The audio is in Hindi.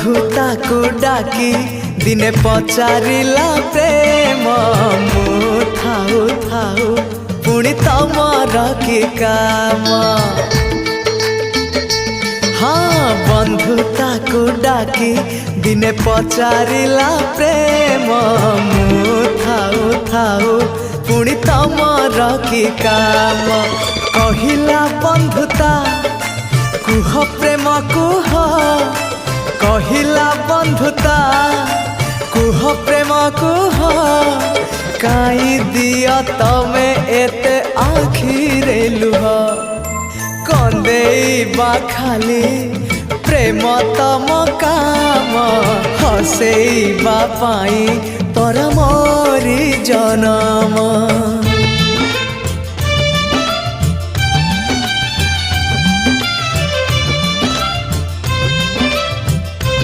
बंधुताकू डाकी दिने पचारिला प्रेम मु थाऊ थाऊ पुणी तमर कि काम। हाँ बंधुताकू डाकी दिने पचारिला प्रेम मु थाऊ थाऊ पुणी तमर कि काम। कहिला बंधुता कुह प्रेम कुह कहिला बंधुता कुह प्रेम कुह काई दिया तमे एते आखिरे लुह कंदेबा खाली प्रेम तम काम हसेबा पाई तोर मोरी जनम।